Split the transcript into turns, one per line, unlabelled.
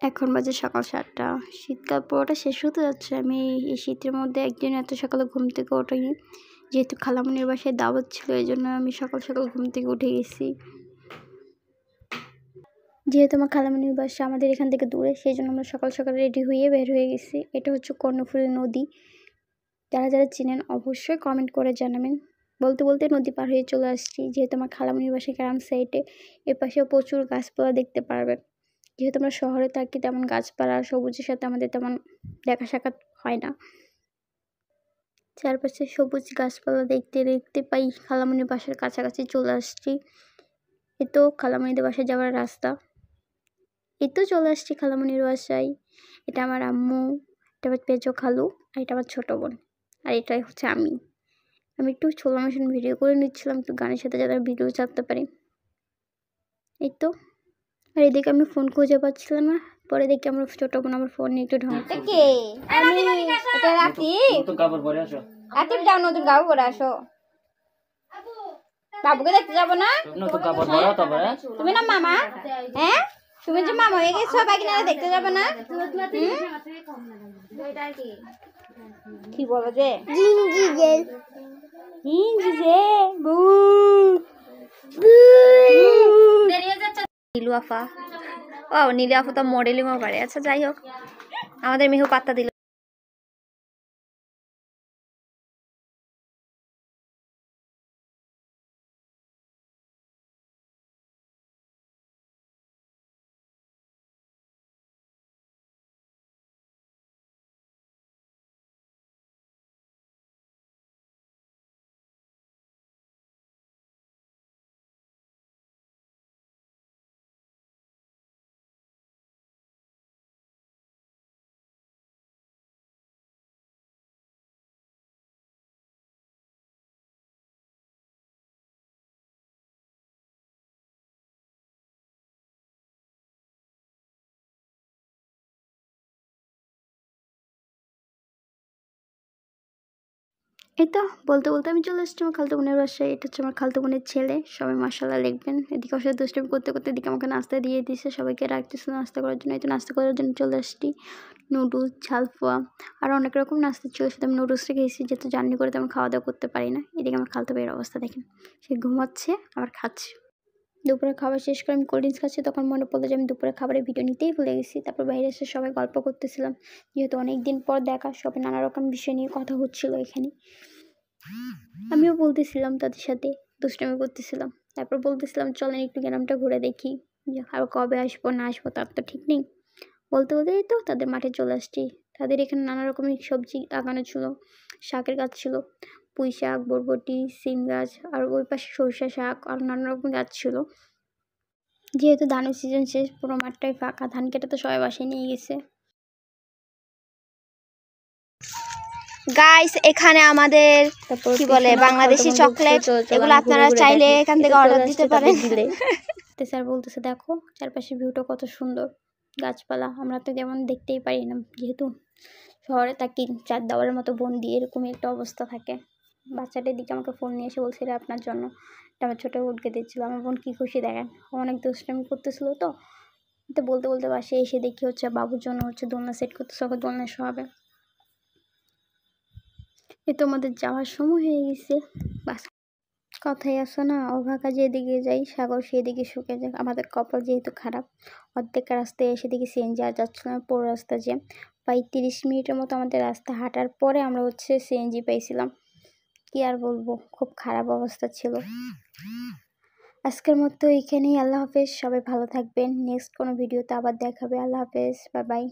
এখন বাজে সকাল 7টা। শীতকাল পুরোটা শেষ হতে যাচ্ছে। আমি এই শীতের মধ্যে একদিন এত সকালে ঘুম থেকে ওঠাইনি, যেহেতু খালামণির বাসায় দাওয়াত ছিল, এই জন্য আমি সকাল সকাল ঘুম থেকে উঠে গেছি। যেহেতু আমার খালামণির বাসা আমাদের এখান থেকে দূরে, সেই জন্য আমরা সকাল সকাল রেডি হয়ে বের হয়ে গেছি। এটা হচ্ছে কর্ণফুলী নদী। যারা যারা চিনেন অবশ্যই কমেন্ট করে জানাবেন। বলতে বলতে নদী পার হয়ে চলে আসছি। যেহেতু আমার খালামণির বাসায় গ্রাম সাইডে, এপাশেও প্রচুর গাছপালা দেখতে পারবেন। যেহেতু আমরা শহরে থাকি, তেমন গাছপালা সবুজের সাথে আমাদের তেমন দেখা সাক্ষাৎ হয় না। চারপাশে সবুজ গাছপালা দেখতে দেখতে পাই খালামণির বাসার কাছাকাছি চলে আসছি। এ তো খালামণিদের বাসায় যাওয়ার রাস্তা। এই তো চলে আসছি খালামণির বাসায়। এটা আমার আম্মু, এটা আমার পেঁচো খালু, আর এটা আমার ছোটো বোন, আর এটাই হচ্ছে আমি একটু ছোলো মেশিন ভিডিও করে নিচ্ছিলাম, একটু গানের সাথে যাতে ভিডিও ছাড়তে পারি। এই তো, আর এদিকে আমি ফোন খুঁজে পাচ্ছিলাম না। পরে দেখি আমার ছোট বোন আমার ফোন নিয়ে একটু ঢঙ্গতে কে আমি এটা রাখি নতুন কাপড় পরে আসো, রাখি যাও নতুন কাপড় পরে আসো। বাবুকে দেখতে যাবো না, নতুন কাপড় পরো তবে। তুমি না মামা, হ্যাঁ তুমি যে মামা হয়ে গেছো, বাকি না দেখতে যাবে না? কি বলো যে জিঞ্জি জেল জিঞ্জি জে বু নীলু আফা, ও নীলু আফা তো মডেলিংও পারে। আচ্ছা যাই হোক, আমাদের মেহু পাত্তা দিল। এই তো বলতে বলতে আমি চলে এসেছি আমার খালতো বোনের বাসায়। এটা হচ্ছে আমার খালতো বোনের ছেলে। সবাই মাশাআল্লাহ লিখবেন। এদিকে অসাধ দুষ্টামি করতে করতে এদিকে আমাকে নাস্তা দিয়ে দিয়েছে, সবাইকে রাখতেছে নাস্তা করার জন্য। এই তো নাস্তা করার জন্য চলে আসছি। নুডলস, ঝালপোয়া আর অনেক রকম নাস্তা ছিল, সেটা আমি নুডলসটা খেয়েছি, যেহেতু জার্নি করে তেমন খাওয়া দাওয়া করতে পারি না। এদিকে আমার খালতো ভাইয়ের অবস্থা দেখেন, সে ঘুমাচ্ছে আবার খাচ্ছে। দুপুরে খাবার শেষ করে আমি কোল্ড ড্রিঙ্কস খাচ্ছি, তখন মনে পড়লো যে আমি দুপুরে খাবারের ভিডিও নিতেই ভুলে গেছি। তারপর বাইরে এসে সবাই গল্প করতেছিলাম, যেহেতু অনেক দিন পর দেখা, সবাই নানা রকম বিষয় নিয়ে কথা হচ্ছিলো এখানে। আমিও বলতেছিলাম তাদের সাথে, দুষ্টামি করতেছিলাম। তারপর বলতেছিলাম চলেন একটু গ্রামটা ঘুরে দেখি, আর কবে আসবো না আসবো তার তো ঠিক নেই। বলতে বলতে তো তাদের মাঠে চলে আসছি। তাদের এখানে নানা রকমের সবজি লাগানো ছিল, শাকের গাছ ছিল, পুঁই শাক, বরবটি, সিম গাছ, আর ওই পাশে সরিষা শাক আর নানা রকম গাছ ছিল। যেহেতু ধানের সিজন শেষ, পুরো মাঠটাই ফাঁকা, ধান কেটে তো সবাই বাসায় নিয়ে গেছে। গাইস এখানে আমাদের কি বলে বাংলাদেশি চকলেট, এগুলো আপনারা চাইলে এখান থেকে অর্ডার দিতে পারেন। স্যার বলতেছে দেখো চারপাশে ভিউটা কত সুন্দর, গাছপালা আমরা তো যেমন দেখতেই পারি না, যেহেতু শহরে থাকি চার দেওয়ালের মতো বন্দি, এরকমই একটা অবস্থা থাকে। বাচ্চাটার দিকে আমাকে ফোন নিয়ে এসে বলছিল আপনার জন্য, এটা আমার ছোটো বোনকে দিচ্ছিল। আমার বোন কী খুশি দেখেন, অনেক দুষ্টামি করতেছিল। তো বলতে বলতে বাসায় এসে দেখি হচ্ছে বাবুর জন্য হচ্ছে দোলনা সেট করতেছে, ওকে দোলনা শোয়াবে। এ তো আমাদের যাওয়ার সময় হয়ে গেছে। বাস কথাই আছে না, অভাগা যেদিকে যাই সাগর সেদিকে শুকে যায়। আমাদের কপাল যেহেতু খারাপ, অর্ধেক রাস্তায় এসে দেখি সিএনজি আর যাচ্ছিল না, পুরো রাস্তা জ্যাম। প্রায় 30 মিনিটের মতো আমাদের রাস্তা হাঁটার পরে আমরা হচ্ছে সিএনজি পাইছিলাম। কি আর বলবো, খুব খারাপ অবস্থা ছিল। আজকের মতো এখানেই, আল্লাহ হাফেজ, সবাই ভালো থাকবেন। নেক্সট কোনো ভিডিওতে আবার দেখাবে। আল্লাহ হাফেজ, বাই বাই।